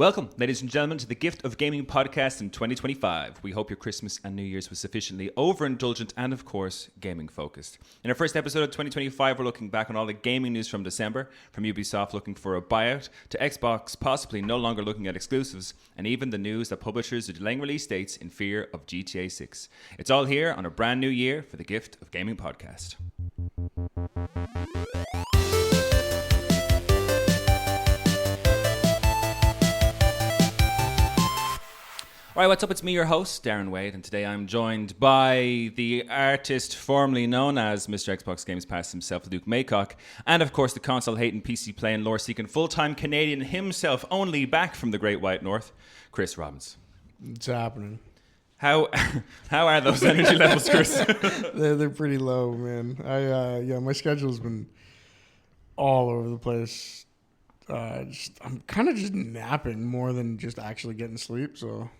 Welcome, ladies and gentlemen, to the Gift of Gaming podcast in 2025. We hope your Christmas and New Year's was sufficiently overindulgent and, of course, gaming focused. In our first episode of 2025, we're looking back on all the gaming news from December, from Ubisoft looking for a buyout, to Xbox possibly no longer looking at exclusives, and even the news that publishers are delaying release dates in fear of GTA 6. It's all here on a brand new year for the Gift of Gaming podcast. All right, what's up? It's me, your host, Darren Wade, and today I'm joined by the artist formerly known as Mr. Xbox Games Pass himself, Luke Maycock, and of course the console-hating, PC-playing, lore-seeking, full-time Canadian himself, only back from the Great White North, Chris Robbins. It's happening. How are those energy levels, Chris? They're pretty low, man. My schedule's been all over the place. I'm kind of just napping more than just actually getting sleep, so...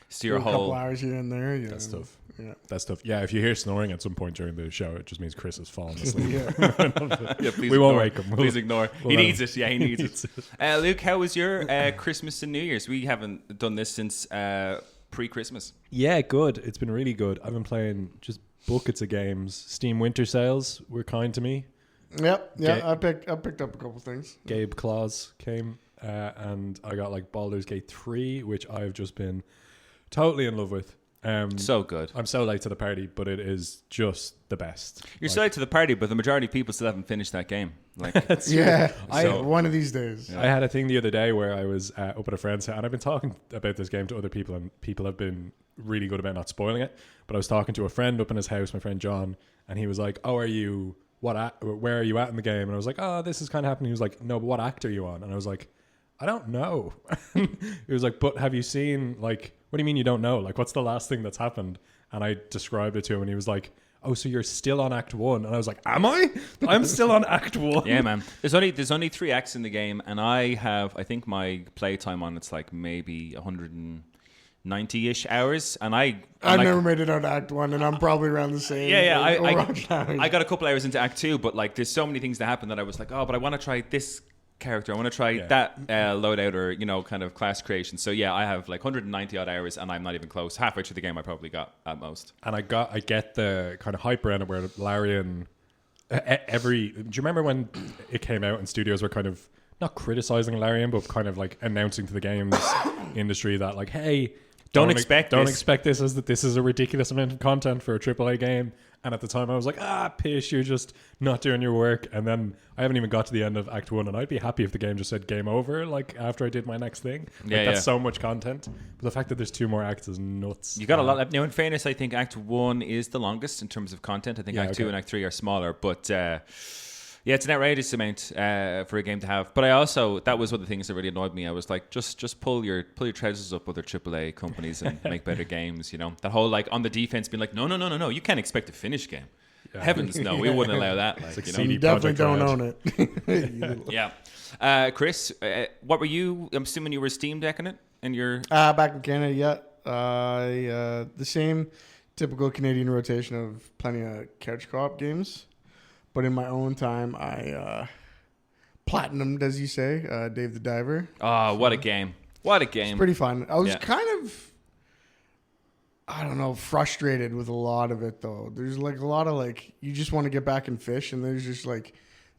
Steer a couple hours here and there. Yeah. That's tough. Yeah. That's tough. Yeah, if you hear snoring at some point during the show, it just means Chris has fallen asleep. Yeah, we won't wake him. Please ignore. He needs it. Yeah, he needs it. Luke, how was your Christmas and New Year's? We haven't done this since pre-Christmas. Yeah, good. It's been really good. I've been playing just buckets of games. Steam winter sales were kind to me. Yep. Yeah, I picked up a couple things. Gabe Claus came and I got like Baldur's Gate 3, which I've just been totally in love with. So good. I'm so late to the party, but it is just the best. You're so late to the party, but the majority of people still haven't finished that game. Like, yeah, one of these days. I had a thing the other day where I was up at a friend's house, and I've been talking about this game to other people, and people have been really good about not spoiling it. But I was talking to a friend up in his house, my friend John, and he was like, "Oh, where are you at in the game?" And I was like, "Oh, this is kind of happening." He was like, "No, but what act are you on?" And I was like, "I don't know." He was like, "But have you seen, like, what do you mean you don't know? Like, what's the last thing that's happened?" And I described it to him, and he was like, "Oh, so you're still on Act 1? And I was like, "Am I? I'm still on Act 1. Yeah, man. There's only 3 acts in the game, and I think my playtime on it's like maybe 190-ish hours, and I've never made it out to Act 1, and I'm probably around the same. I got a couple hours into Act 2, but like there's so many things that happen that I was like, oh, but I want to try this character, I want to try that loadout, or kind of class creation. So yeah, I have like 190 odd hours, and I'm not even close. Halfway through the game, I probably got at most. And I get the kind of hype around it where Larian, do you remember when it came out and studios were kind of not criticizing Larian, but kind of like announcing to the games industry that like, hey, don't expect this as that this is a ridiculous amount of content for a AAA game. And at the time I was like, pish, you're just not doing your work. And then I haven't even got to the end of Act 1, and I'd be happy if the game just said game over, like after I did my next thing. That's so much content. But the fact that there's 2 more acts is nuts. You got a lot. Now, in fairness, I think Act 1 is the longest in terms of content. I think Act 2 and Act 3 are smaller, but it's an outrageous amount for a game to have. But that was one of the things that really annoyed me. I was like, just pull your trousers up with other AAA companies and make better games. You know, that whole like on the defense being like, no, you can't expect a finished game. Yeah. Heavens, no, we wouldn't allow that. Like, you definitely don't own it. Yeah, Chris, what were you? I'm assuming you were Steam decking it, and you're back in Canada. Yeah, the same typical Canadian rotation of plenty of couch co-op games. But in my own time, I platinumed, as you say, Dave the Diver. Oh, what a game. What a game. It's pretty fun. I was kind of, I don't know, frustrated with a lot of it, though. There's like a lot of like, you just want to get back and fish, and there's just like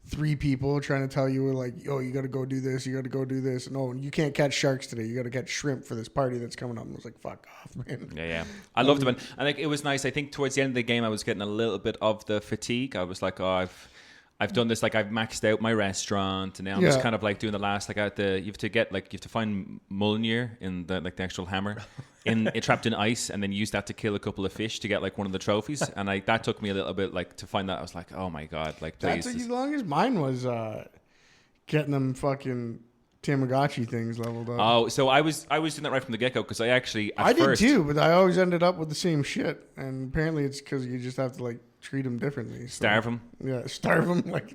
3 people trying to tell you, like, oh, you got to go do this, you got to go do this. No, you can't catch sharks today. You got to catch shrimp for this party that's coming up. And I was like, fuck off, man. Yeah. I loved it. And like, it was nice. I think towards the end of the game, I was getting a little bit of the fatigue. I was like, oh, I've done this, like I've maxed out my restaurant, and now I'm just kind of like doing the last, like you have to find Mjolnir in the like the actual hammer it trapped in ice, and then use that to kill a couple of fish to get like one of the trophies. And that took me a little bit like to find that. I was like, oh my God, like please. That's as long as mine was getting them fucking Tamagotchi things leveled up. Oh, so I was doing that right from the get go, because I did too, but I always ended up with the same shit, and apparently it's because you just have to like treat them differently. So. Starve them. Yeah, starve them. Like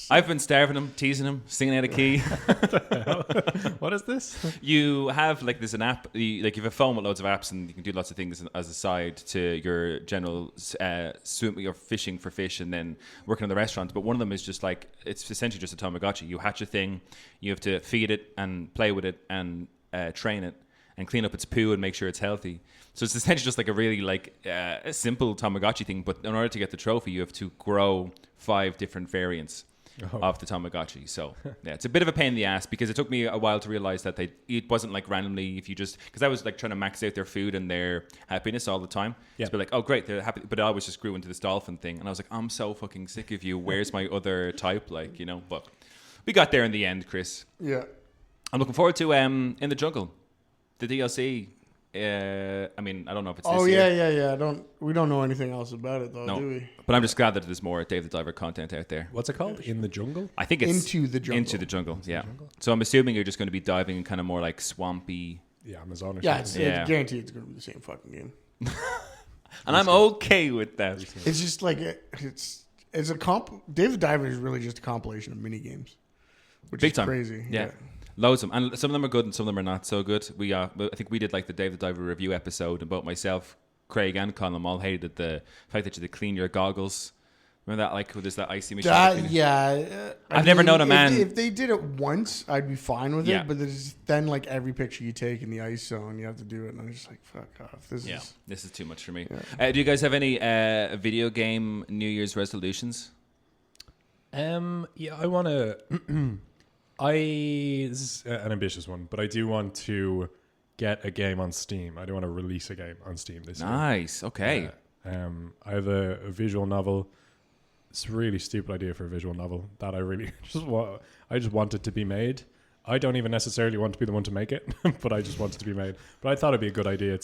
I've been starving them, teasing them, singing out a key. What is this? You have like there's an app, you have a phone with loads of apps, and you can do lots of things as a side to your general swim, your fishing for fish, and then working in the restaurant. But one of them is just like, it's essentially just a Tamagotchi. You hatch a thing, you have to feed it and play with it and train it and clean up its poo and make sure it's healthy. So it's essentially just like a really a simple Tamagotchi thing, but in order to get the trophy, you have to grow 5 different variants of the Tamagotchi. So yeah, it's a bit of a pain in the ass because it took me a while to realize that it wasn't like randomly if you just, because I was like trying to max out their food and their happiness all the time. Yeah. To be like, oh great, they're happy, but I always just grew into this dolphin thing, and I was like, I'm so fucking sick of you. Where's my other type? Like, you know, but we got there in the end, Chris. Yeah. I'm looking forward to In the Jungle, the DLC. I mean, I don't know if it's this year. Yeah. We don't know anything else about it though, do we? But I'm just glad that there's more Dave the Diver content out there. What's it called? In the Jungle? I think it's Into the Jungle. Into the Jungle, yeah. So I'm assuming you're just going to be diving in kind of more like swampy. Yeah, Amazon or Yeah, something. it's guaranteed it's going to be the same fucking game. And I'm okay with that. It's just like it's a Dave the Diver is really just a compilation of mini games, which Big is time. crazy. Yeah. Loads of them. And some of them are good and some of them are not so good. I think we did like the Dave the Diver review episode, and both myself, Craig and Colin all hated the fact that you had to clean your goggles. Remember that, like, there's that icy machine? I've never known a man. If they did it once, I'd be fine with Yeah. it. But then, like, every picture you take in the ice zone, you have to do it. And I'm just like, fuck off. This is too much for me. Yeah. Do you guys have any video game New Year's resolutions? Yeah, I want to. This is an ambitious one, but I do want to get a game on Steam. I do want to release a game on Steam this year. Nice. Okay. I have a visual novel. It's a really stupid idea for a visual novel that I really I just want it to be made. I don't even necessarily want to be the one to make it, but I just want it to be made. But I thought it'd be a good idea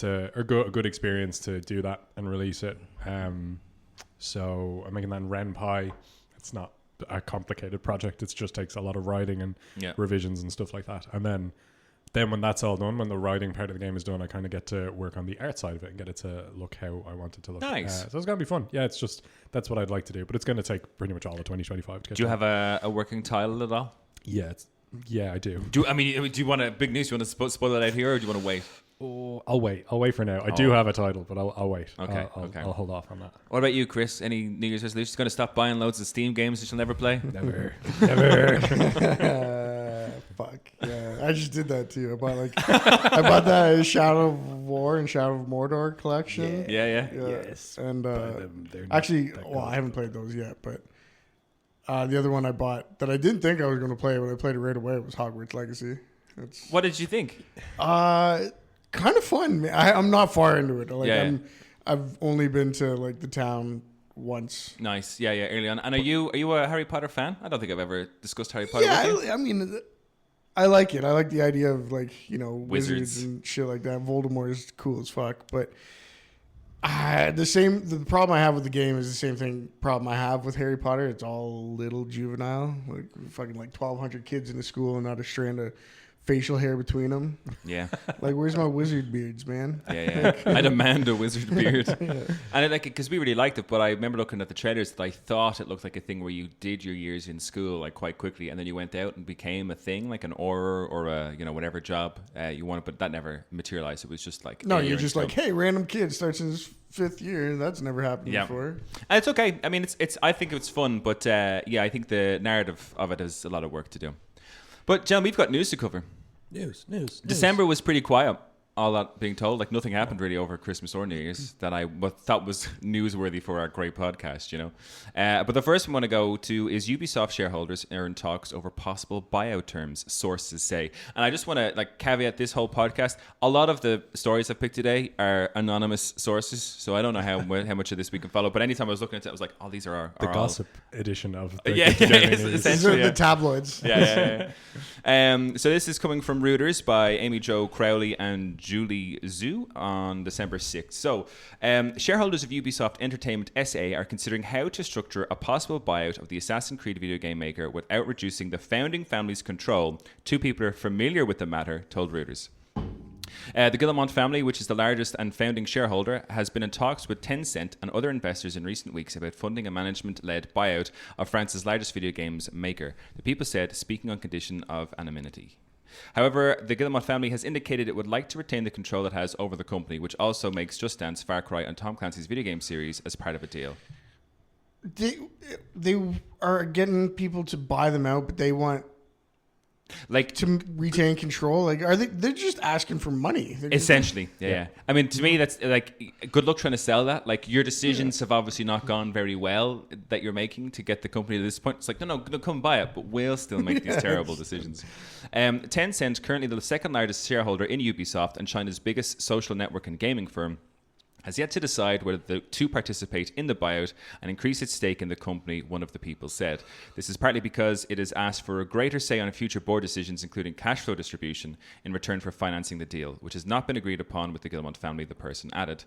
a good experience to do that and release it. So I'm making that in RenPy. It's not a complicated project. It just takes a lot of writing and revisions and stuff like that. And then when that's all done, when the writing part of the game is done, I kind of get to work on the art side of it and get it to look how I want it to look. Nice. So it's going to be fun. Yeah, that's what I'd like to do. But it's going to take pretty much all of 2025 to get. Do you have a working title at all? Yeah, I do. Do you want big news? Do you want to spoil it out here, or do you want to wait? Oh, I'll wait for now. I do have a title, but I'll wait. Okay, I'll hold off on that. What about you, Chris? Any New Year's resolutions? Going to stop buying loads of Steam games that you'll never play? Never. Fuck yeah! I just did that too. I bought that Shadow of War and Shadow of Mordor collection. Yeah. Yes. And actually, I haven't played those yet, but the other one I bought that I didn't think I was going to play, but I played it right away, was Hogwarts Legacy. What did you think? Kind of fun. I'm not far into it. I've only been to like the town once. Nice. Yeah, early on. And are you a Harry Potter fan? I don't think I've ever discussed Harry Potter with you. I mean, I like it. I like the idea of wizards and shit like that. Voldemort is cool as fuck, but the problem I have with the game is the same problem I have with Harry Potter. It's all a little juvenile. Like fucking 1,200 kids in the school and not a strand of facial hair between them. Yeah. Like, where's my wizard beards, man? Yeah. I demand a wizard beard. And because we really liked it, but I remember looking at the trailers that I thought it looked like a thing where you did your years in school like quite quickly, and then you went out and became a thing, like an auror or a whatever job you wanted, but that never materialized. It was just like you're just like, hey, random kid starts in his 5th year. That's never happened before. And it's okay. I mean, it's. I think it's fun, but I think the narrative of it has a lot of work to do. But John, we've got news to cover. News. December was pretty quiet. All that being told, like nothing happened really over Christmas or New Year's that I thought was newsworthy for our great podcast, But the first one I want to go to is Ubisoft shareholders are in talks over possible buyout terms, sources say. And I just want to caveat this whole podcast. A lot of the stories I've picked today are anonymous sources, so I don't know how much of this we can follow. But anytime I was looking at it, I was like, oh, these are the gossip edition of the essentially the tabloids. Yeah. So this is coming from Reuters by Amy Jo Crowley and Julie Zhu on December 6th. So, shareholders of Ubisoft Entertainment SA are considering how to structure a possible buyout of the Assassin's Creed video game maker without reducing the founding family's control. 2 people are familiar with the matter told Reuters. The Guillemot family, which is the largest and founding shareholder, has been in talks with Tencent and other investors in recent weeks about funding a management-led buyout of France's largest video games maker. The people said, speaking on condition of anonymity. However, the Guillemot family has indicated it would like to retain the control it has over the company, which also makes Just Dance, Far Cry, and Tom Clancy's video game series as part of a deal. They are getting people to buy them out, but they want Like to retain control. Like, they're just asking for money. Essentially, yeah. I mean, to me, that's like, good luck trying to sell that. Like, your decisions have obviously not gone very well that you're making to get the company to this point. It's like, no, come buy it, but we'll still make these terrible decisions. Tencent, currently the second largest shareholder in Ubisoft and China's biggest social network and gaming firm, has yet to decide whether to participate in the buyout and increase its stake in the company, one of the people said. This is partly because it has asked for a greater say on future board decisions, including cash flow distribution, in return for financing the deal, which has not been agreed upon with the Guillemot family, the person added.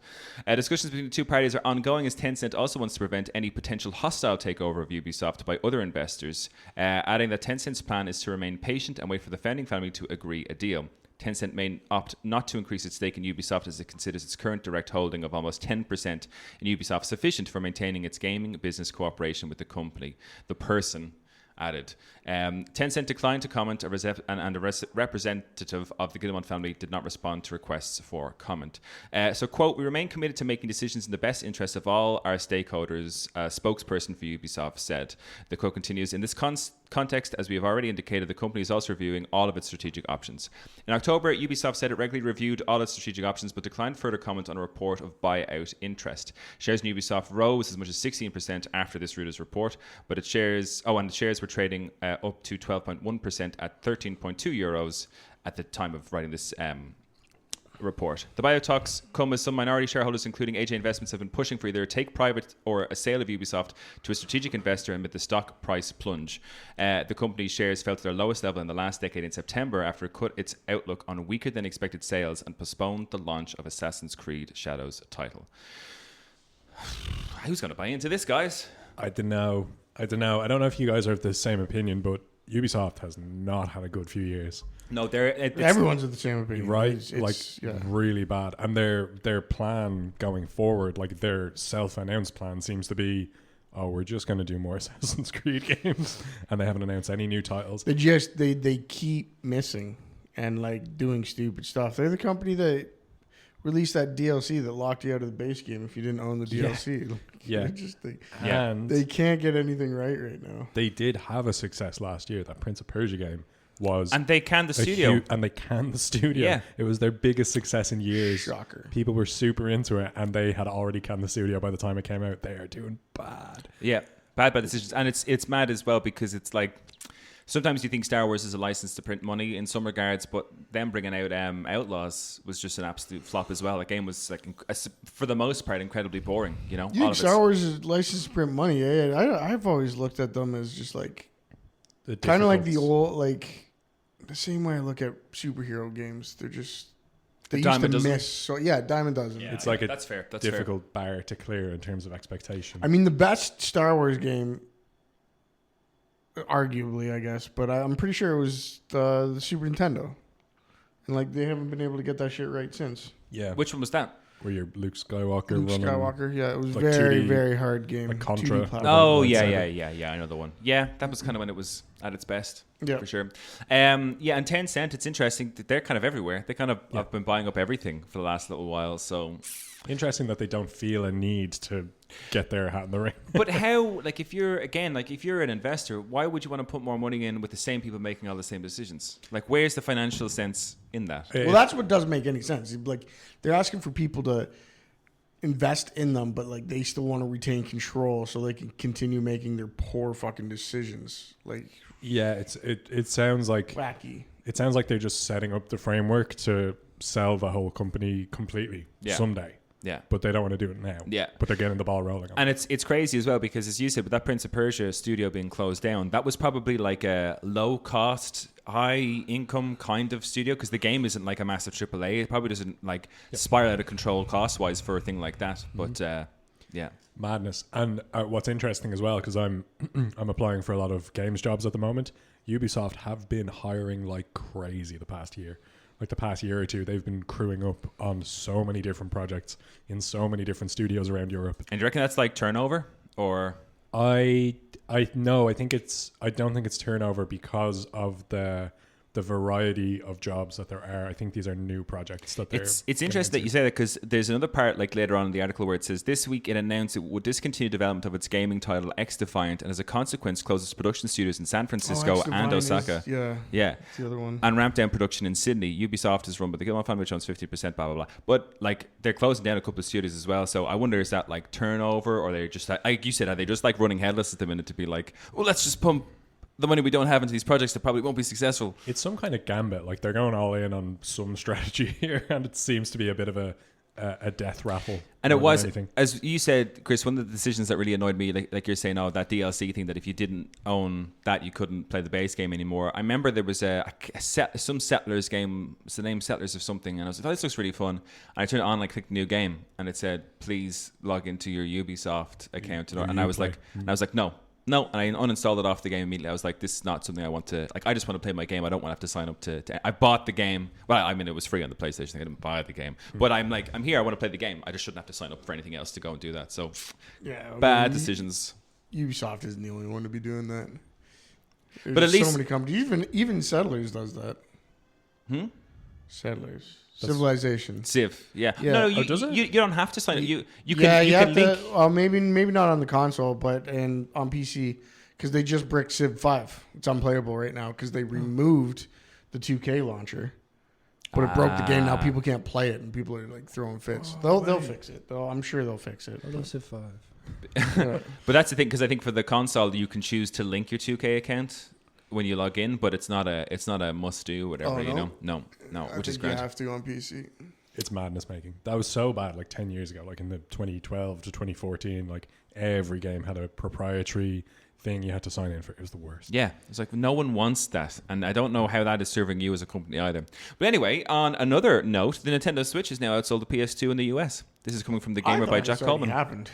Discussions between the two parties are ongoing as Tencent also wants to prevent any potential hostile takeover of Ubisoft by other investors, adding that Tencent's plan is to remain patient and wait for the founding family to agree a deal. Tencent may opt not to increase its stake in Ubisoft as it considers its current direct holding of almost 10% in Ubisoft sufficient for maintaining its gaming business cooperation with the company. The person added. Tencent declined to comment, and a representative of the Guillemot family did not respond to requests for comment. So, quote, "We remain committed to making decisions in the best interest of all our stakeholders," a spokesperson for Ubisoft said. The quote continues, "In this context, as we have already indicated, the company is also reviewing all of its strategic options." In October, Ubisoft said it regularly reviewed all its strategic options, but declined further comment on a report of buyout interest. Shares in Ubisoft rose as much as 16% after this Reuters report, but the shares were trading up to 12.1% at 13.2 euros at the time of writing this report. The buyout talks come as some minority shareholders, including AJ Investments, have been pushing for either a take private or a sale of Ubisoft to a strategic investor amid the stock price plunge. The company's shares fell to their lowest level in the last decade in September after it cut its outlook on weaker than expected sales and postponed the launch of Assassin's Creed Shadows title. Who's going to buy into this, guys? I don't know. I don't know if you guys are of the same opinion, but Ubisoft has not had a good few years. No, everyone's of the same opinion, right? It's really bad. And their plan going forward, like their self-announced plan, seems to be, oh, we're just going to do more Assassin's Creed games, and they haven't announced any new titles. They keep missing and like doing stupid stuff. They're the company that released that DLC that locked you out of the base game if you didn't own the DLC. They can't get anything right now. They did have a success last year. That Prince of Persia game was, and they canned the studio. Yeah, it was their biggest success in years. Shocker. People were super into it, and they had already canned the studio by the time it came out. They are doing bad. Yeah, bad decisions, and it's mad as well because it's like, sometimes you think Star Wars is a license to print money in some regards, but them bringing out Outlaws was just an absolute flop as well. The game was, like, for the most part, incredibly boring. You know, you think Star Wars is licensed to print money? Yeah, I've always looked at them as just like kind of like the old, like the same way I look at superhero games. They're just they used to miss. So yeah, Diamond Dozen. Yeah, it's like that's fair. That's difficult bar to clear in terms of expectation. I mean, the best Star Wars game, arguably, I guess, but I'm pretty sure it was the Super Nintendo, and like they haven't been able to get that shit right since. Yeah, which one was that? Where you're Luke Skywalker. Yeah, it was like very 2D, very hard game. Like Contra. Oh yeah, I know the one. Yeah, that was kind of when it was at its best. Yeah, for sure. And Tencent, it's interesting that they're kind of everywhere. They kind of have been buying up everything for the last little while. So interesting that they don't feel a need to get their hat in the ring. But how, like, if you're an investor, why would you want to put more money in with the same people making all the same decisions? Like, where's the financial sense in that? Well, that's what doesn't make any sense. Like, they're asking for people to invest in them, but like they still want to retain control so they can continue making their poor fucking decisions. Like, yeah, it sounds like wacky. It sounds like they're just setting up the framework to sell the whole company completely someday. Yeah, but they don't want to do it now. Yeah, but they're getting the ball rolling. And it's crazy as well because, as you said, with that Prince of Persia studio being closed down, that was probably like a low cost, high income kind of studio because the game isn't like a massive AAA. It probably doesn't like spiral out of control cost wise for a thing like that. But madness. And what's interesting as well, because I'm applying for a lot of games jobs at the moment. Ubisoft have been hiring like crazy the past year. Like the past year or two, they've been crewing up on so many different projects in so many different studios around Europe. And do you reckon that's like turnover, or? I don't think it's turnover because of the the variety of jobs that there are. I think these are new projects that they're. It's interesting that you say that, because there's another part like later on in the article where it says this week it announced it would discontinue development of its gaming title X Defiant, and as a consequence closes production studios in San Francisco and Osaka. Yeah, that's the other one. And ramp down production in Sydney. Ubisoft is run by the Guillemot Fund, which owns 50%. Blah blah blah. But like they're closing down a couple of studios as well. So I wonder, is that like turnover, or they're just like you said, are they just like running headless at the minute to be like, well, let's just pump the money we don't have into these projects that probably won't be successful. It's some kind of gambit. Like they're going all in on some strategy here, and it seems to be a bit of a death rattle. And it was, as you said, Chris, one of the decisions that really annoyed me, like you're saying, oh, that DLC thing, that if you didn't own that, you couldn't play the base game anymore. I remember there was some Settlers game, it's the name Settlers of something, and I was like, oh, this looks really fun. And I turned it on, like clicked new game, and it said, please log into your Ubisoft account. And I was like, no. And I uninstalled it off the game immediately. I was like, this is not something I want to... Like, I just want to play my game. I don't want to have to sign up to... I bought the game. Well, I mean, it was free on the PlayStation. I didn't buy the game. But I'm like, I'm here. I want to play the game. I just shouldn't have to sign up for anything else to go and do that. So, bad decisions. Ubisoft isn't the only one to be doing that. There's but at least... so many companies. Even Settlers does that. Settlers. Civilization. Civ, yeah. No, you don't have to sign it. You can have link. to. Well, maybe not on the console, but on PC, because they just bricked Civ 5. It's unplayable right now because they removed the 2K launcher, but it broke the game. Now people can't play it, and people are like throwing fits. They'll fix it. I'm sure they'll fix it. I love Civ 5. But that's the thing, because I think for the console you can choose to link your 2K account when you log in, but it's not a must do, whatever. No? No, which is great. great. You have to on PC. It's madness making. That was so bad like 10 years ago, like in the 2012 to 2014, like every game had a proprietary thing you had to sign in for. It was the worst. Yeah, it's like no one wants that, and I don't know how that is serving you as a company either. But anyway, on another note, the Nintendo Switch has now outsold the PS2 in the US. This is coming from The Gamer by Jack Coleman. Happened.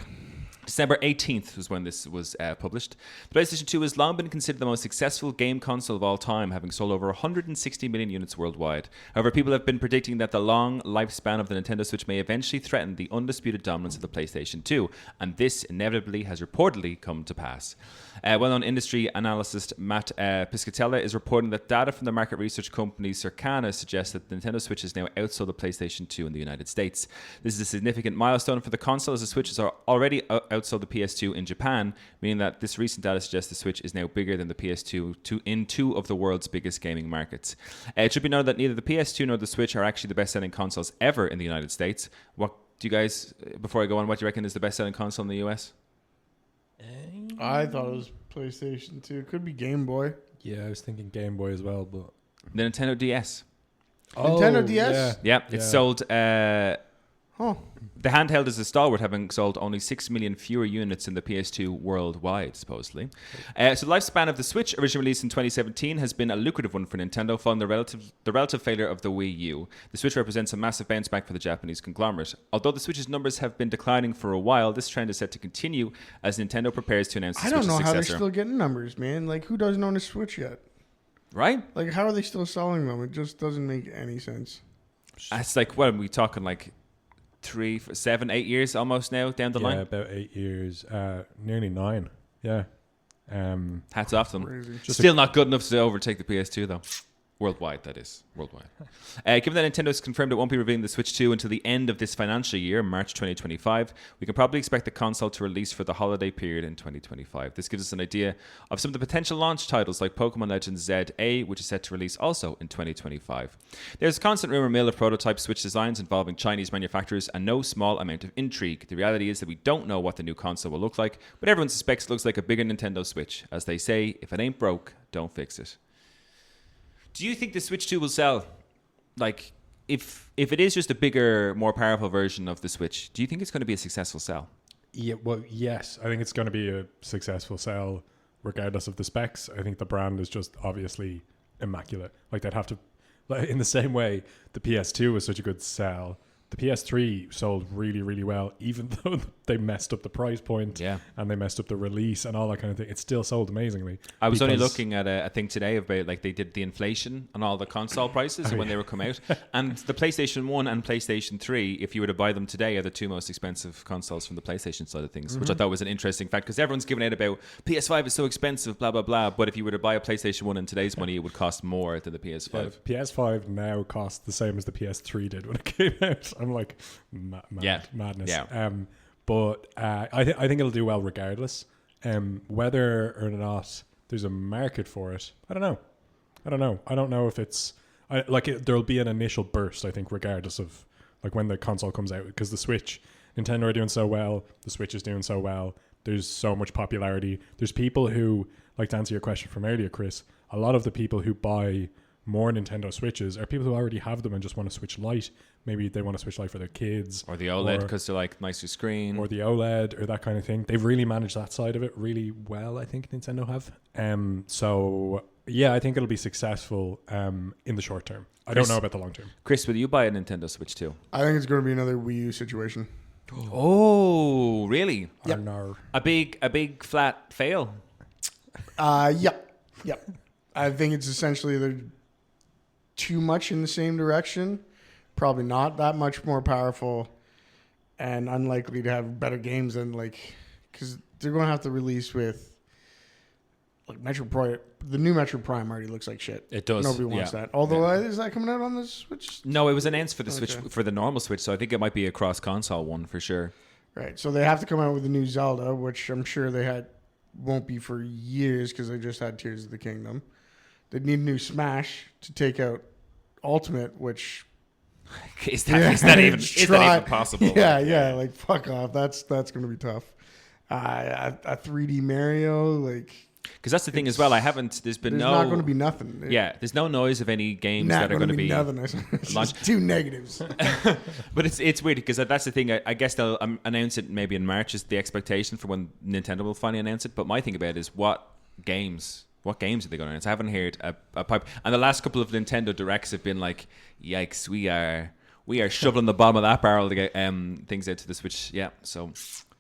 December 18th was when this was published. The PlayStation 2 has long been considered the most successful game console of all time, having sold over 160 million units worldwide. However, people have been predicting that the long lifespan of the Nintendo Switch may eventually threaten the undisputed dominance of the PlayStation 2, and this inevitably has reportedly come to pass. Well-known industry analyst Matt Piscatella is reporting that data from the market research company Circana suggests that the Nintendo Switch has now outsold the PlayStation 2 in the United States. This is a significant milestone for the console, as the Switch has already outsold the PS2 in Japan, meaning that this recent data suggests the Switch is now bigger than the PS2 in two of the world's biggest gaming markets. It should be noted that neither the PS2 nor the Switch are actually the best-selling consoles ever in the United States. What do you guys, before I go on, what do you reckon is the best-selling console in the US? I thought it was PlayStation 2. It could be Game Boy. Yeah, I was thinking Game Boy as well, but The Nintendo DS. Nintendo DS? Yeah, it sold... Oh. The handheld is a stalwart, having sold only 6 million fewer units than the PS2 worldwide, supposedly. So the lifespan of the Switch, originally released in 2017, has been a lucrative one for Nintendo, following the relative failure of the Wii U. The Switch represents a massive bounce back for the Japanese conglomerate. Although the Switch's numbers have been declining for a while, this trend is set to continue as Nintendo prepares to announce the Switch's successor. I don't know how they're still getting numbers, man. Like, who doesn't own a Switch yet? Right? Like, how are they still selling them? It just doesn't make any sense. It's like, what are we talking, like 3, 7, 8 years almost now down the line? Yeah, about 8 years. Nearly 9. Yeah. Hats off to them. Crazy. Still not good enough to overtake the PS2, though. Worldwide, that is. Worldwide. Given that Nintendo has confirmed it won't be revealing the Switch 2 until the end of this financial year, March 2025, we can probably expect the console to release for the holiday period in 2025. This gives us an idea of some of the potential launch titles like Pokemon Legends ZA, which is set to release also in 2025. There's a constant rumor mill of prototype Switch designs involving Chinese manufacturers and no small amount of intrigue. The reality is that we don't know what the new console will look like, but everyone suspects it looks like a bigger Nintendo Switch. As they say, if it ain't broke, don't fix it. Do you think the Switch 2 will sell? Like, if it is just a bigger, more powerful version of the Switch, do you think it's going to be a successful sell? Yeah, well, yes. I think it's going to be a successful sell regardless of the specs. I think the brand is just obviously immaculate. Like, they'd have to... Like, in the same way the PS2 was such a good sell, the the PS3 sold really, really well, even though they messed up the price point and they messed up the release and all that kind of thing. It still sold amazingly. I was only looking at a thing today about like they did the inflation on all the console prices when they were come out, and the PlayStation 1 and PlayStation 3, if you were to buy them today, are the two most expensive consoles from the PlayStation side of things, which I thought was an interesting fact, because everyone's giving out about PS5 is so expensive, blah blah blah, but if you were to buy a PlayStation 1 in today's money, it would cost more than the PS5. Yeah, PS5 now costs the same as the PS3 did when it came out. I'm like, madness. Yeah. But I think it'll do well regardless. Whether or not there's a market for it, I don't know. I don't know if it's there'll be an initial burst, I think, regardless of like when the console comes out, because the Switch, Nintendo are doing so well, the Switch is doing so well. There's so much popularity. There's people who, like, to answer your question from earlier, Chris, a lot of the people who buy more Nintendo Switches are people who already have them and just want to Switch Lite. Maybe they want to Switch Lite for their kids. Or the OLED because they're like nicer screen. Or the OLED or that kind of thing. They've really managed that side of it really well, I think Nintendo have. So, yeah, I think it'll be successful in the short term. I don't know about the long term. Chris, will you buy a Nintendo Switch too? I think it's going to be another Wii U situation. Oh, really? Yep. No. A big flat fail? Yep. I think it's essentially either too much in the same direction, probably not that much more powerful, and unlikely to have better games than, like, because they're going to have to release with like Metro Prime. The new Metro Prime already looks like shit. It does. Nobody wants that. Although is that coming out on the Switch? No, it was announced for the Switch, for the normal Switch, so I think it might be a cross console one for sure. Right. So they have to come out with a new Zelda, which I'm sure won't be for years because they just had Tears of the Kingdom. They need a new Smash to take out Ultimate, which is that even possible? Yeah. Like, fuck off. That's going to be tough. A 3D Mario, like, because that's the thing as well. There's not going to be nothing. There's no noise of any games that are going to be nothing. It's just two negatives. But it's weird because that's the thing. I guess they'll announce it maybe in March is the expectation for when Nintendo will finally announce it. But my thing about it is what games are they going to announce? I haven't heard a pipe. And the last couple of Nintendo Directs have been like, yikes, we are shoveling the bottom of that barrel to get things out to the Switch. Yeah, so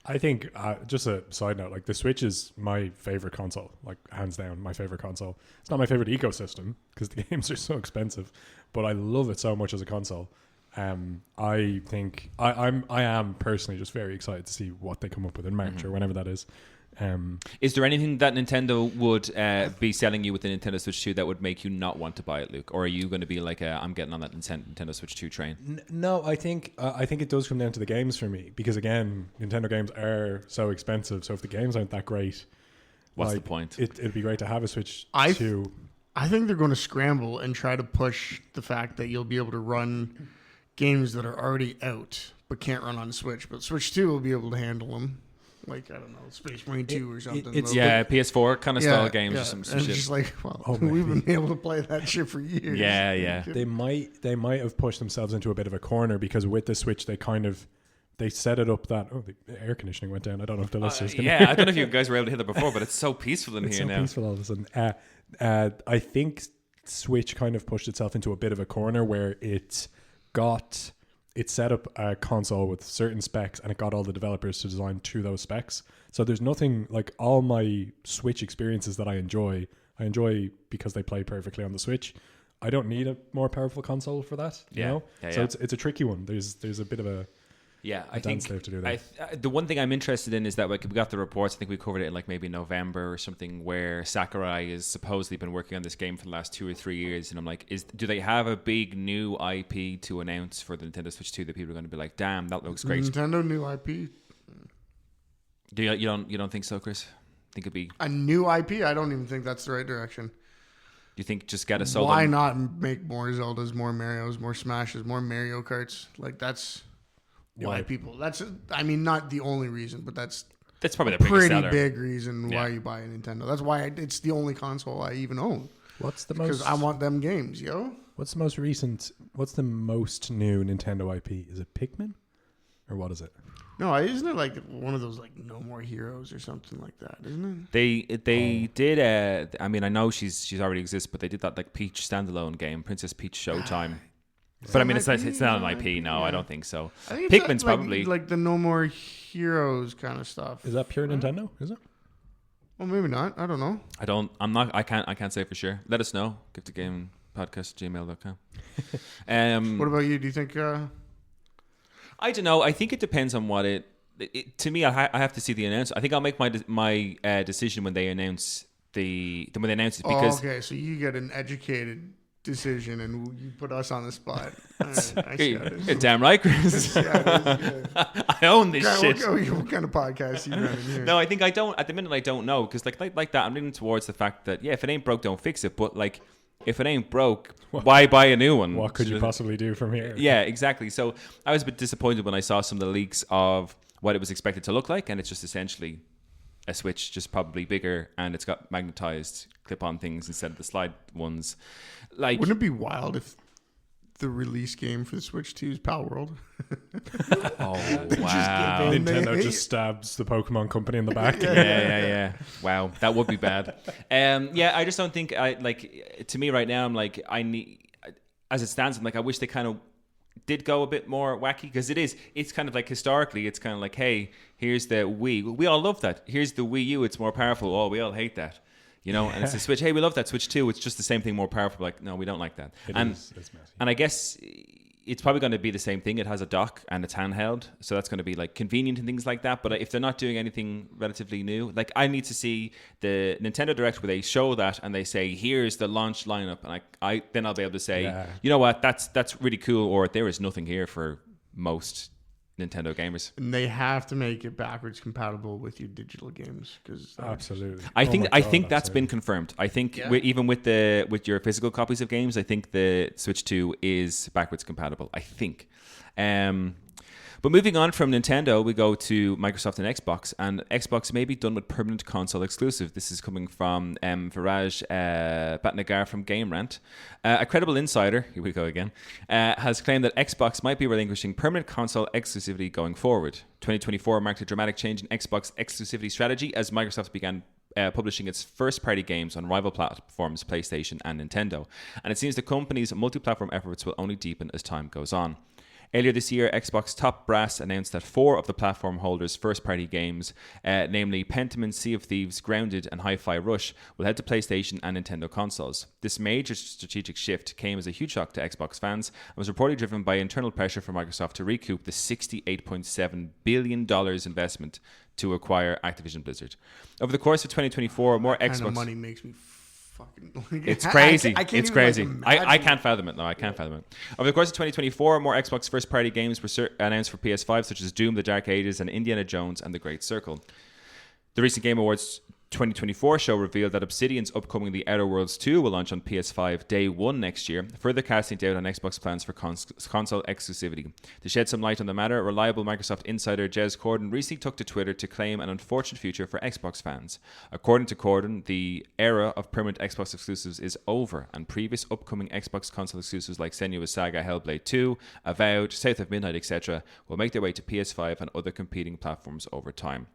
I think, just a side note, like the Switch is my favorite console, like hands down my favorite console. It's not my favorite ecosystem because the games are so expensive, but I love it so much as a console. I think I am personally just very excited to see what they come up with in March or whenever that is. Is there anything that Nintendo would be selling you with the Nintendo Switch 2 that would make you not want to buy it, Luke? Or are you going to be like, I'm getting on that Nintendo Switch 2 train? No, I think it does come down to the games for me, because again, Nintendo games are so expensive. So if the games aren't that great, what's the point? It'd be great to have a Switch 2. I think they're going to scramble and try to push the fact that you'll be able to run games that are already out but can't run on Switch. But Switch 2 will be able to handle them. Like, I don't know, Space Marine 2 or something. PS4 kind of style games or some and shit. It's just like, we've been able to play that shit for years. Yeah. They might have pushed themselves into a bit of a corner, because with the Switch they set it up that the air conditioning went down. I don't know if the listeners can I don't know if you guys were able to hear that before, but it's so peaceful in it's here so now. Peaceful all of a sudden. I think Switch kind of pushed itself into a bit of a corner where it set up a console with certain specs, and it got all the developers to design to those specs. So there's nothing like all my Switch experiences that I enjoy because they play perfectly on the Switch. I don't need a more powerful console for that. You know? So it's a tricky one. There's a bit of a I think to do that. the one thing I'm interested in is that we got the reports. I think we covered it in like maybe November or something, where Sakurai has supposedly been working on this game for the last 2 or 3 years, and I'm like, do they have a big new IP to announce for the Nintendo Switch 2 that people are going to be like, damn, that looks great? Nintendo new IP. Do you don't think so, Chris? Think it'd be a new IP? I don't even think that's the right direction. Do you think just get a solo? Why not make more Zeldas, more Marios, more Smashes, more Mario Karts? Like, that's why people. That's, I mean, not the only reason, but that's probably the biggest seller. Big reason why you buy a Nintendo. That's why it's the only console I even own. Because I want them games, yo. What's the most new Nintendo IP? Is it Pikmin, or what is it? No, isn't it like one of those like No More Heroes or something like that? Isn't it? They did. I mean, I know she's already exists, but they did that like Peach standalone game, Princess Peach Showtime. But I mean, it's not an IP. No, I don't think so. I think Pikmin's like, probably like the No More Heroes kind of stuff. Is that pure Nintendo? Is it? Well, maybe not. I don't know. I can't say for sure. Let us know. giftofgamingpodcast@gmail.com. What about you? Do you think? I don't know. I think it depends on what it to me, I have to see the announcement. I think I'll make my decision when they announce it because okay, so you get an educated decision and you put us on the spot. You're damn right, Chris. I own this shit. What kind of podcast are you running here? No, I think I don't. At the minute, I don't know because like that, I'm leaning towards the fact that if it ain't broke, don't fix it. But like, if it ain't broke, why buy a new one? What could you possibly do from here? Yeah, exactly. So I was a bit disappointed when I saw some of the leaks of what it was expected to look like, and it's just essentially a Switch, just probably bigger, and it's got magnetized clip-on things instead of the slide ones. Like, wouldn't it be wild if the release game for the Switch 2 is Pal World? Oh wow! Nintendo just stabs the Pokemon company in the back. Yeah. Wow, that would be bad. I just don't think to me right now, I'm like, I need, as it stands, I'm like, I wish they kind of did go a bit more wacky, because it's kind of like historically, it's kind of like, hey, here's the Wii. We all love that. Here's the Wii U. It's more powerful. Oh, we all hate that. And it's the Switch. Hey, we love that Switch 2. It's just the same thing, more powerful. Like, no, we don't like that. It's I guess it's probably going to be the same thing. It has a dock and it's handheld, so that's going to be like convenient and things like that. But if they're not doing anything relatively new, like, I need to see the Nintendo Direct where they show that and they say, here's the launch lineup, and then I'll be able to say, you know what, that's really cool, or there is nothing here for most Nintendo gamers. And they have to make it backwards compatible with your digital games, because absolutely. I think that's been confirmed. I think even with your physical copies of games, I think the Switch 2 is backwards compatible. I think. But moving on from Nintendo, we go to Microsoft and Xbox, and Xbox may be done with permanent console exclusive. This is coming from Viraj Bhatnagar from Game Rant. A credible insider, here we go again, has claimed that Xbox might be relinquishing permanent console exclusivity going forward. 2024 marked a dramatic change in Xbox exclusivity strategy as Microsoft began publishing its first-party games on rival platforms PlayStation and Nintendo. And it seems the company's multi-platform efforts will only deepen as time goes on. Earlier this year, Xbox top brass announced that 4 of the platform holders' first-party games, namely Pentiment, Sea of Thieves, Grounded, and Hi-Fi Rush, will head to PlayStation and Nintendo consoles. This major strategic shift came as a huge shock to Xbox fans and was reportedly driven by internal pressure from Microsoft to recoup the $68.7 billion investment to acquire Activision Blizzard. Over the course of 2024, more Xbox... kind of money makes me fucking... It's crazy. It's crazy. I can't fathom it. No, I can't fathom it. Over the course of 2024, more Xbox first-party games were announced for PS5, such as Doom, The Dark Ages, and Indiana Jones and The Great Circle. The recent Game Awards 2024 show revealed that Obsidian's upcoming The Outer Worlds 2 will launch on PS5 day 1 next year, further casting doubt on Xbox plans for console exclusivity. To shed some light on the matter, reliable Microsoft insider Jez Corden recently took to Twitter to claim an unfortunate future for Xbox fans. According to Corden, the era of permanent Xbox exclusives is over, and previous upcoming Xbox console exclusives like Senua's Saga, Hellblade 2, Avowed, South of Midnight, etc. will make their way to PS5 and other competing platforms over time.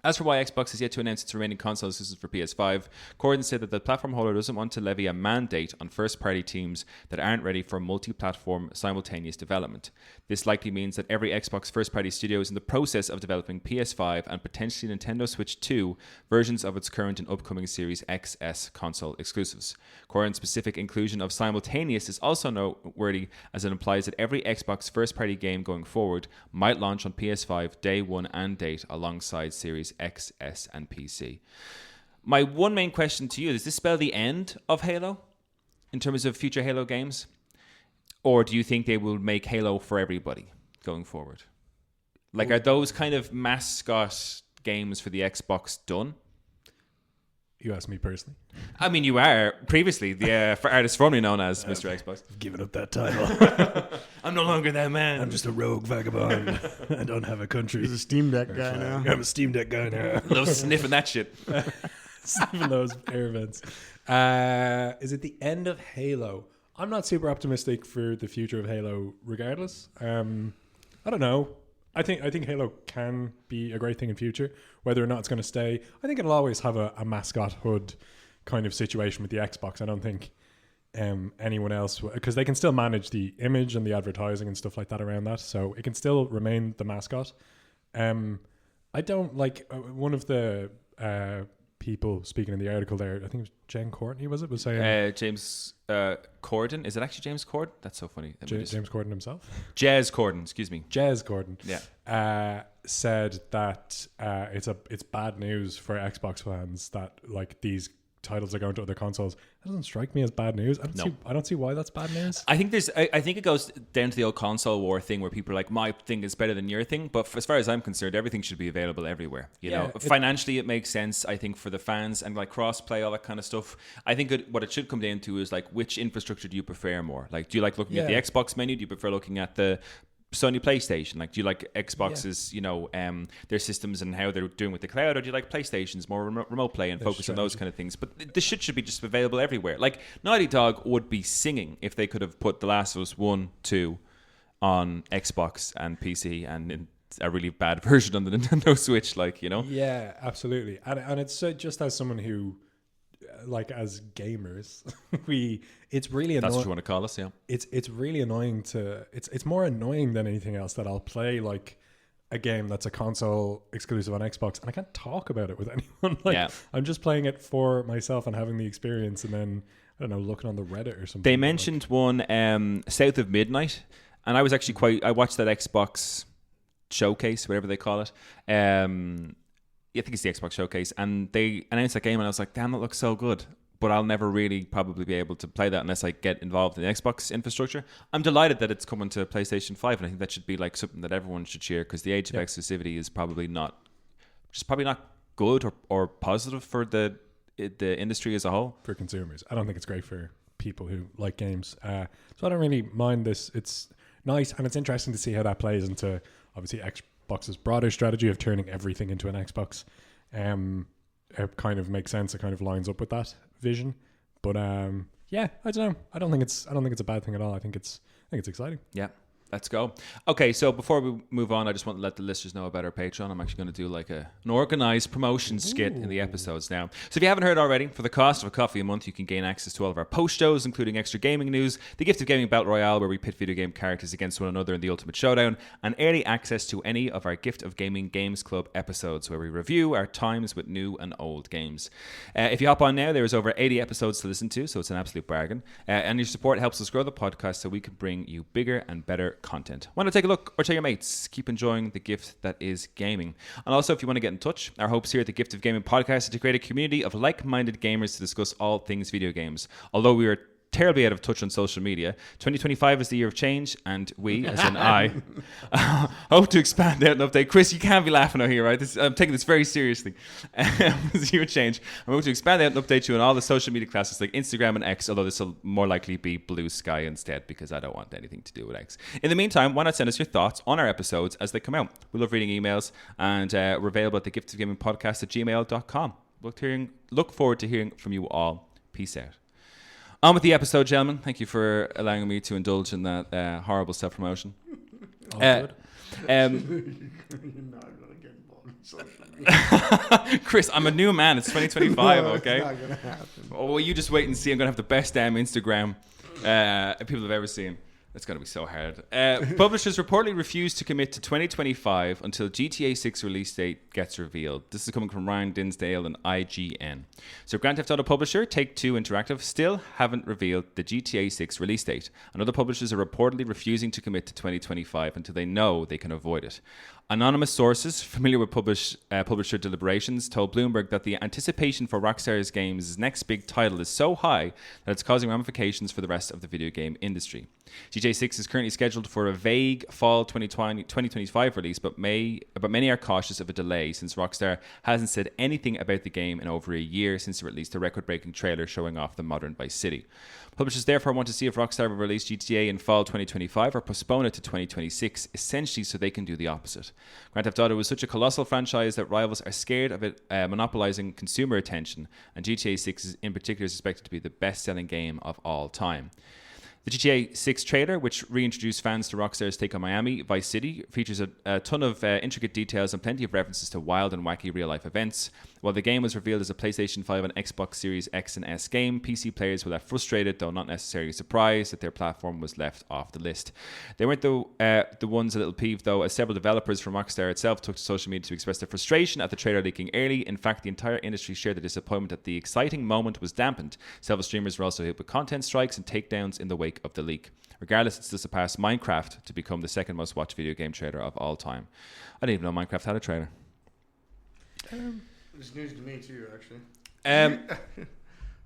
As for why Xbox has yet to announce its remaining console exclusives for PS5, Corden said that the platform holder doesn't want to levy a mandate on first-party teams that aren't ready for multi-platform simultaneous development. This likely means that every Xbox first-party studio is in the process of developing PS5 and potentially Nintendo Switch 2 versions of its current and upcoming Series XS console exclusives. Corden's specific inclusion of simultaneous is also noteworthy, as it implies that every Xbox first-party game going forward might launch on PS5 day 1 and date alongside Series X, S, and PC. My one main question to you, does this spell the end of Halo in terms of future Halo games? Or do you think they will make Halo for everybody going forward? Like, are those kind of mascot games for the Xbox done? You asked me personally. I mean, you are previously the artist formerly known as Mr. Xbox. Given up that title. I'm no longer that man. I'm just a rogue vagabond. I don't have a country. He's a Steam Deck guy now. I'm a Steam Deck guy now. Love sniffing that shit. Sniffing those air vents. Is it the end of Halo? I'm not super optimistic for the future of Halo regardless. I don't know. I think Halo can be a great thing in future. Whether or not it's going to stay, I think it'll always have a mascot hood kind of situation with the Xbox. I don't think anyone else, because they can still manage the image and the advertising and stuff like that around that, so it can still remain the mascot. I don't like one of the people speaking in the article there, I think it was Jen Courtney, was saying James Corden. Is it actually James Corden? That's so funny. James Corden himself? Jez Corden, excuse me. Jez Corden. Yeah. Said that it's bad news for Xbox fans that like these titles are going to other consoles. That doesn't strike me as bad news. I don't see why that's bad news. I think it goes down to the old console war thing where people are like, my thing is better than your thing. But as far as I'm concerned, everything should be available everywhere. You know, financially it makes sense. I think for the fans and like cross-play, all that kind of stuff. I think what it should come down to is like, which infrastructure do you prefer more? Like, do you like looking at the Xbox menu? Do you prefer looking at the Sony PlayStation? Like, do you like Xbox's, their systems and how they're doing with the cloud, or do you like PlayStation's more remote play and focus on those kind of things? But the shit should be just available everywhere. Like, Naughty Dog would be singing if they could have put The Last of Us 1, 2 on Xbox and PC and in a really bad version on the Nintendo Switch, like, you know? Yeah, absolutely. And it's just as someone who, like, as gamers, it's really annoying. That's what you want to call us, yeah. It's really annoying it's more annoying than anything else that I'll play like a game that's a console exclusive on Xbox and I can't talk about it with anyone. Like, I'm just playing it for myself and having the experience, and then I don't know, looking on the Reddit or something. They mentioned one South of Midnight, and I was actually I watched that Xbox showcase, whatever they call it. I think it's the Xbox showcase, and they announced that game and I was like, damn, that looks so good, but I'll never really probably be able to play that unless I get involved in the Xbox infrastructure. I'm delighted that it's coming to PlayStation 5, and I think that should be like something that everyone should share, because the age of exclusivity is probably not good or positive for the industry as a whole. For consumers, I don't think it's great for people who like games, so I don't really mind this. It's nice, and it's interesting to see how that plays into obviously Xbox's broader strategy of turning everything into an Xbox. It kind of makes sense. It kind of lines up with that vision. But I don't know. I don't think it's a bad thing at all. I think it's exciting. Yeah. Let's go. Okay, so before we move on, I just want to let the listeners know about our Patreon. I'm actually going to do like an organised promotion skit in the episodes now. So if you haven't heard already, for the cost of a coffee a month, you can gain access to all of our post shows, including extra gaming news, the Gift of Gaming Battle Royale, where we pit video game characters against one another in the ultimate showdown, and early access to any of our Gift of Gaming Games Club episodes, where we review our times with new and old games. If you hop on now, there is over 80 episodes to listen to, so it's an absolute bargain. And your support helps us grow the podcast so we can bring you bigger and better content. Want to take a look or tell your mates? Keep enjoying the gift that is gaming. And also, if you want to get in touch, our hopes here at the Gift of Gaming podcast is to create a community of like-minded gamers to discuss all things video games. Although we are terribly out of touch on social media, 2025 is the year of change, and we, as in I, hope to expand out and update. Chris, you can't be laughing out here, right? I'm taking this very seriously. It's the year of change. I'm going to expand out and update you on all the social media classes like Instagram and X, although this will more likely be Blue Sky instead, because I don't want anything to do with X. In the meantime, why not send us your thoughts on our episodes as they come out? We love reading emails, and we're available at thegiftofgamingpodcast@gmail.com. Look forward to hearing from you all. Peace out. On with the episode, gentlemen. Thank you for allowing me to indulge in that horrible self-promotion. All good. You're not going to get involved in social media. Chris, I'm a new man. It's 2025, okay? It's not going to happen. Oh, well, you just wait and see. I'm going to have the best damn Instagram people have ever seen. It's going to be so hard. Publishers reportedly refuse to commit to 2025 until GTA 6 release date gets revealed. This is coming from Ryan Dinsdale and IGN. So Grand Theft Auto publisher Take-Two Interactive still haven't revealed the GTA 6 release date, and other publishers are reportedly refusing to commit to 2025 until they know they can avoid it. Anonymous sources familiar with publisher deliberations told Bloomberg that the anticipation for Rockstar's game's next big title is so high that it's causing ramifications for the rest of the video game industry. GTA 6 is currently scheduled for a vague fall 2025 release, but many are cautious of a delay since Rockstar hasn't said anything about the game in over a year since it released a record-breaking trailer showing off the modern Vice City. Publishers therefore want to see if Rockstar will release GTA in fall 2025 or postpone it to 2026, essentially so they can do the opposite. Grand Theft Auto is such a colossal franchise that rivals are scared of it monopolizing consumer attention, and GTA 6 in particular is expected to be the best-selling game of all time. The GTA 6 trailer, which reintroduced fans to Rockstar's take on Miami Vice City, features a ton of intricate details and plenty of references to wild and wacky real-life events. While the game was revealed as a PlayStation 5 and Xbox Series X and S game, PC players were left frustrated, though not necessarily surprised, that their platform was left off the list. They weren't the ones a little peeved, though, as several developers from Rockstar itself took to social media to express their frustration at the trailer leaking early. In fact, the entire industry shared the disappointment that the exciting moment was dampened. Several streamers were also hit with content strikes and takedowns in the wake of the leak. Regardless, it still surpassed Minecraft to become the second most watched video game trailer of all time. I didn't even know Minecraft had a trailer. It's news to me too, actually.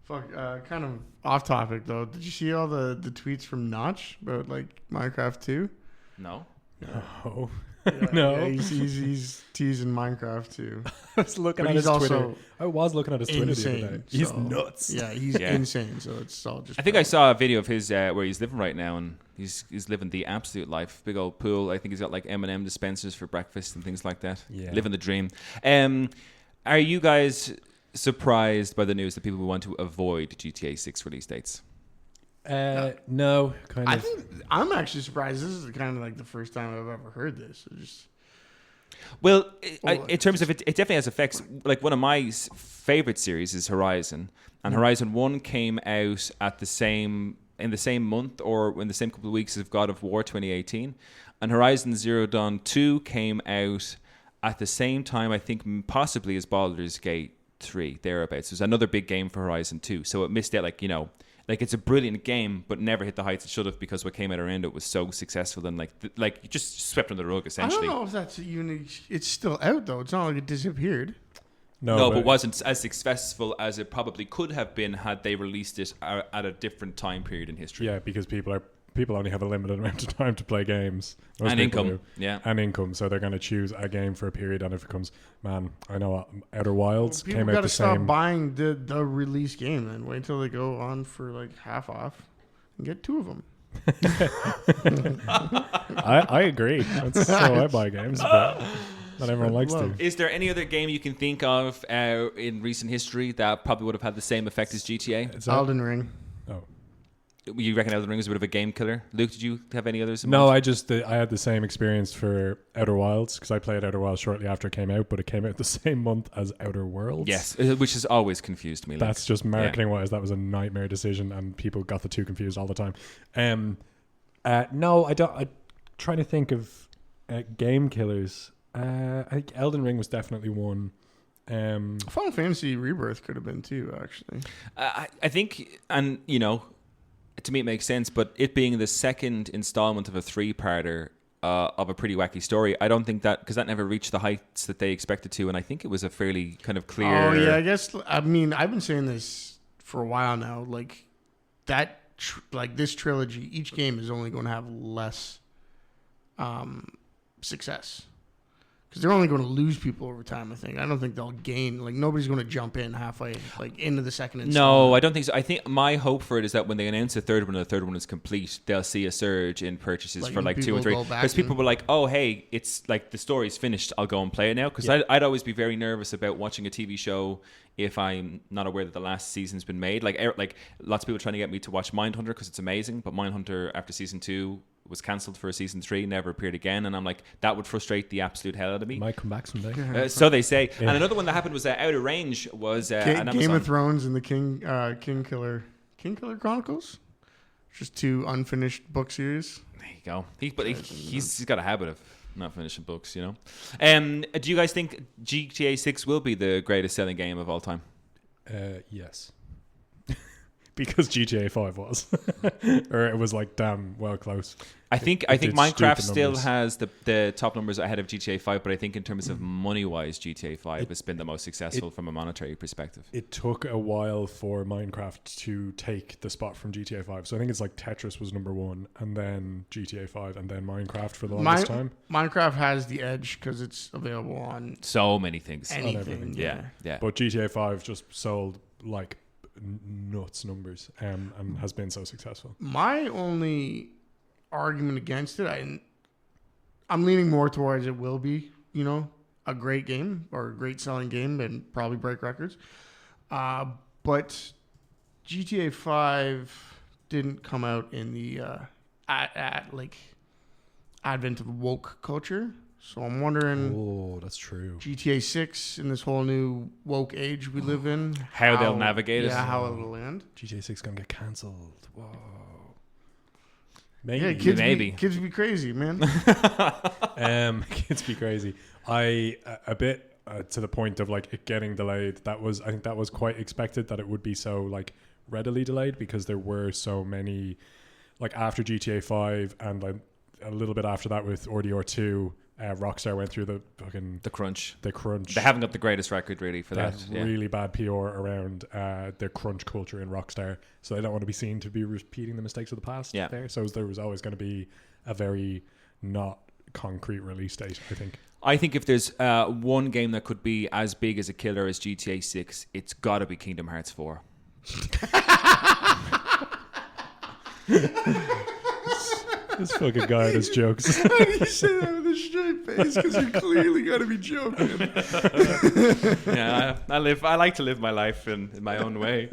Kind of off topic though. Did you see all the tweets from Notch about like Minecraft 2? No. No. Yeah, No. yeah, he's teasing Minecraft too. I was looking But at he's his Twitter. also I was looking at his Twitter the other day. insane. He's so- nuts. Yeah, he's Yeah. insane. So it's all just. I think I saw a video of his where he's living right now, and he's living the absolute life. Big old pool. I think he's got like M&M dispensers for breakfast and things like that. Yeah. Living the dream. Are you guys surprised by the news that people want to avoid GTA 6 release dates? No, kind I of. think I'm actually surprised. This is kind of like the first time I've ever heard this. It just Well, Well, in terms of it definitely has effects. Like one of my favorite series is Horizon, and Horizon 1 came out in the same month or in the same couple of weeks as God of War 2018, and Horizon Zero Dawn 2 came out at the same time, I think, possibly as Baldur's Gate 3, thereabouts. It was another big game for Horizon 2, so it missed out, like it's a brilliant game, but never hit the heights it should have because what came out around it was so successful and like just swept under the rug, essentially. I don't know if that's even. It's still out though. It's not like it disappeared. No, but wasn't as successful as it probably could have been had they released it at a different time period in history. Yeah, because people only have a limited amount of time to play games. Most And people income, do. yeah. And income, so they're going to choose a game for a period, and if it comes, man, I know Outer Wilds People came out got to the stop same. buying the release game and wait until they go on for like half off and get two of them. I agree. That's how I buy games, but not everyone likes to. Is there any other game you can think of in recent history that probably would have had the same effect as GTA? Is that- Elden Ring. Oh. You reckon Elden Ring is a bit of a game killer? Luke, did you have any others? In No, mind? I had the same experience for Outer Wilds because I played Outer Wilds shortly after it came out, but it came out the same month as Outer Worlds. Yes, which has always confused me. Luke. That's just marketing wise. That was a nightmare decision, and people got the two confused all the time. No, I don't. I'm trying to think of game killers. I think Elden Ring was definitely one. Final Fantasy Rebirth could have been too, actually. I think, and to me it makes sense, but it being the second installment of a three-parter of a pretty wacky story, I don't think that, because that never reached the heights that they expected to, and I think it was a fairly kind of clear... Oh, yeah, I guess, I've been saying this for a while now, like, this trilogy, each game is only going to have less success. Because they're only going to lose people over time, I think. I don't think they'll gain. Like, nobody's going to jump in halfway, like, into the second installment. No, I don't think so. I think my hope for it is that when they announce the third one and the third one is complete, they'll see a surge in purchases for like 2 and 3. Because people were like, oh, hey, it's like the story's finished. I'll go and play it now. Because I'd always be very nervous about watching a TV show if I'm not aware that the last season's been made. Like lots of people trying to get me to watch Mindhunter because it's amazing. But Mindhunter, after season 2, was cancelled for season 3, never appeared again, and I'm like, that would frustrate the absolute hell out of me. Might come back someday. So they say. Yeah. And another one that happened was Outer Range was an Game Amazon. of Thrones and the King Killer Chronicles. Just 2 unfinished book series. There you go. He's got a habit of not finishing books, Do you guys think GTA 6 will be the greatest selling game of all time? Yes. Because GTA 5 was. Or it was like damn well close. I think did Minecraft stupid still numbers. has the top numbers ahead of GTA 5, but I think in terms of money-wise, GTA 5 has been the most successful from a monetary perspective. It took a while for Minecraft to take the spot from GTA 5. So I think it's like Tetris was number 1, and then GTA 5, and then Minecraft for the longest time. Minecraft has the edge because it's available on So many things. anything. everything. Yeah. But GTA 5 just sold like nuts numbers and has been so successful. My only argument against it, I'm leaning more towards it will be, a great game or a great selling game and probably break records. But GTA 5 didn't come out in the at like advent of woke culture. So I'm wondering. Oh, that's true. GTA 6 in this whole new woke age we live in. How they'll navigate it. Yeah, how it'll land. GTA 6 gonna get cancelled. Whoa. Maybe. Yeah, kids Maybe. Kids be crazy, man. Kids be crazy. A bit to the point of like it getting delayed. I think that was quite expected that it would be so like readily delayed because there were so many like after GTA 5 and like a little bit after that with RDR 2. Rockstar went through the crunch. They haven't got the greatest record really for that. Really bad PR around their crunch culture in Rockstar, so they don't want to be seen to be repeating the mistakes of the past. Yeah. There, so there was always going to be a very not concrete release date. I think if there's one game that could be as big as a killer as GTA 6, it's got to be Kingdom Hearts 4. This fucking guy and his jokes. How do you say that with a straight face? Because you clearly got to be joking. Yeah, I like to live my life in my own way.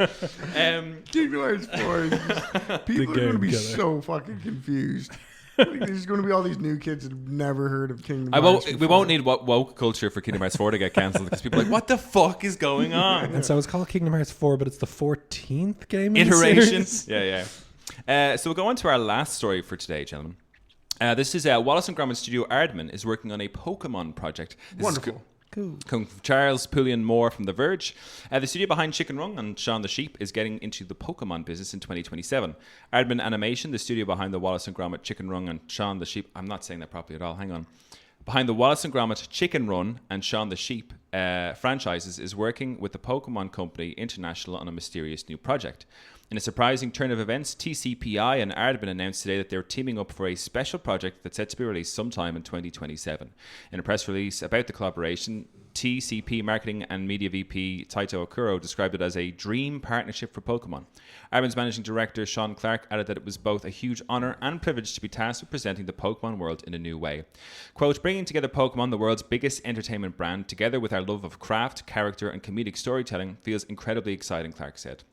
Kingdom Hearts 4. People are going to be so fucking confused. Like, there's going to be all these new kids that have never heard of Kingdom Hearts. We won't need woke culture for Kingdom Hearts 4 to get cancelled because people are like, what the fuck is going on? And so it's called Kingdom Hearts 4, but it's the 14th game Iterations. Yeah. So we'll go on to our last story for today, gentlemen. This is Wallace & Gromit studio Aardman is working on a Pokemon project. Wonderful. Cool. Coming from Charles Pullian Moore from The Verge. The studio behind Chicken Run and Shaun the Sheep is getting into the Pokemon business in 2027. Aardman Animation, the studio behind the Wallace & Gromit Chicken Run and Shaun the Sheep. I'm not saying that properly at all. Hang on. Behind the Wallace & Gromit Chicken Run and Shaun the Sheep franchises is working with the Pokemon Company International on a mysterious new project. In a surprising turn of events, TCPI and Aardman announced today that they're teaming up for a special project that's set to be released sometime in 2027. In a press release about the collaboration, TCP Marketing and Media VP Taito Okuro described it as a dream partnership for Pokemon. Aardman's managing director Sean Clark added that it was both a huge honor and privilege to be tasked with presenting the Pokemon world in a new way. Quote, bringing together Pokemon, the world's biggest entertainment brand, together with our love of craft, character and comedic storytelling feels incredibly exciting, Clark said.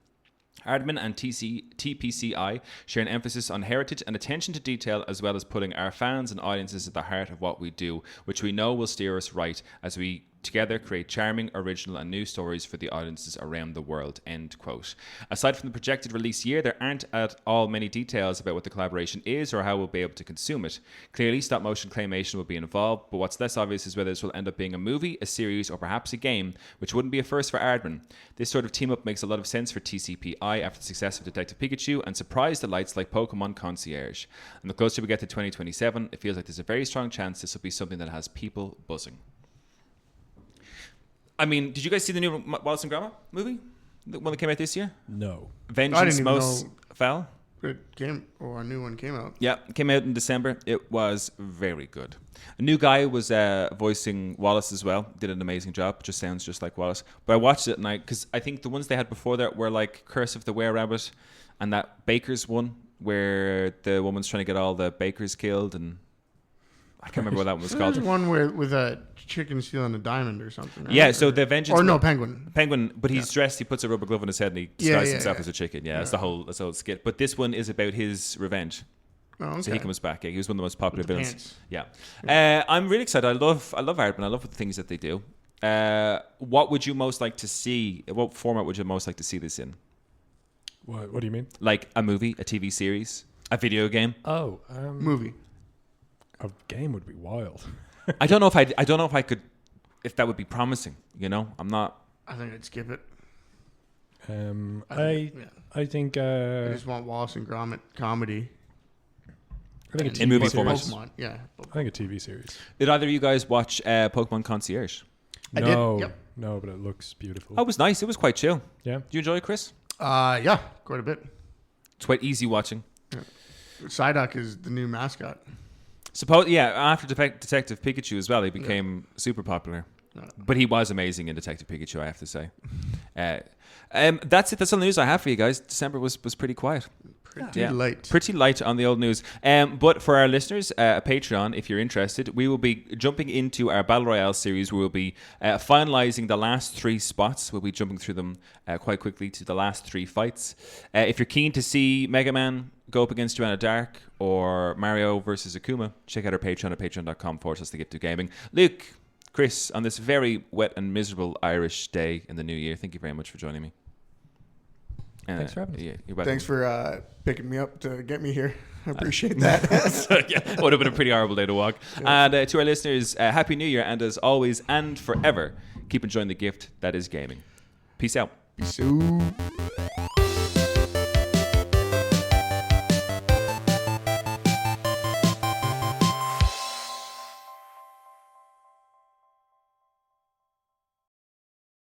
Aardman and TPCI share an emphasis on heritage and attention to detail, as well as putting our fans and audiences at the heart of what we do, which we know will steer us right as we together create charming, original and new stories for the audiences around the world, end quote. Aside from the projected release year, there aren't at all many details about what the collaboration is or how we'll be able to consume it. Clearly, stop motion claymation will be involved, but what's less obvious is whether this will end up being a movie, a series or perhaps a game, which wouldn't be a first for Aardman. This sort of team-up makes a lot of sense for TCPI after the success of Detective Pikachu and surprise delights like Pokemon Concierge. And the closer we get to 2027, it feels like there's a very strong chance this will be something that has people buzzing. I mean, did you guys see the new Wallace & Gromit movie? The one that came out this year? No. Vengeance Most Foul? A new one came out. Yeah, it came out in December. It was very good. A new guy was voicing Wallace as well. Did an amazing job. Just sounds just like Wallace. But I watched it and because I think the ones they had before that were like Curse of the Were-Rabbit and that Baker's one where the woman's trying to get all the bakers killed and I can't remember what that one was called. There's one with a chicken stealing a diamond or something. Right? Yeah, so the Vengeance... Penguin. Penguin, but he's dressed, he puts a rubber glove on his head and he disguises himself as a chicken. Yeah, that's the whole skit. But this one is about his revenge. Oh, okay. So he comes back. Yeah, he was one of the most popular villains. Pants. Yeah. I'm really excited. I love Aardman. I love the things that they do. What would you most like to see? What format would you most like to see this in? What do you mean? Like a movie, a TV series, a video game? Oh, movie. A game would be wild. I don't know if I could, if that would be promising. You know, I'm not. I think I'd skip it. I think. I just want Wallace and Gromit comedy. I think in movie series. formats. Yeah. I think a TV series. Did either of you guys watch Pokemon Concierge? I did. Yep. No, but it looks beautiful. Oh, it was nice. It was quite chill. Yeah. Did you enjoy it, Chris? Yeah, quite a bit. It's quite easy watching. Yeah. Psyduck is the new mascot. After Detective Pikachu as well, he became super popular. But he was amazing in Detective Pikachu, I have to say. That's it. That's all the news I have for you guys. December was pretty quiet. Pretty light. Pretty light on the old news. But for our listeners, Patreon, if you're interested, we will be jumping into our Battle Royale series. We will be finalising the last 3 spots. We'll be jumping through them quite quickly to the last 3 fights. If you're keen to see Mega Man go up against Joanna Dark or Mario versus Akuma, check out our Patreon at patreon.com/thegiftofgaming. Luke, Chris, on this very wet and miserable Irish day in the new year, thank you very much for joining me. Thanks for having us. Yeah, you're welcome. Thanks for picking me up to get me here. I appreciate that. It would have been a pretty horrible day to walk. Yeah. And to our listeners, Happy New Year, and as always and forever, keep enjoying the gift that is gaming. Peace out. Peace out.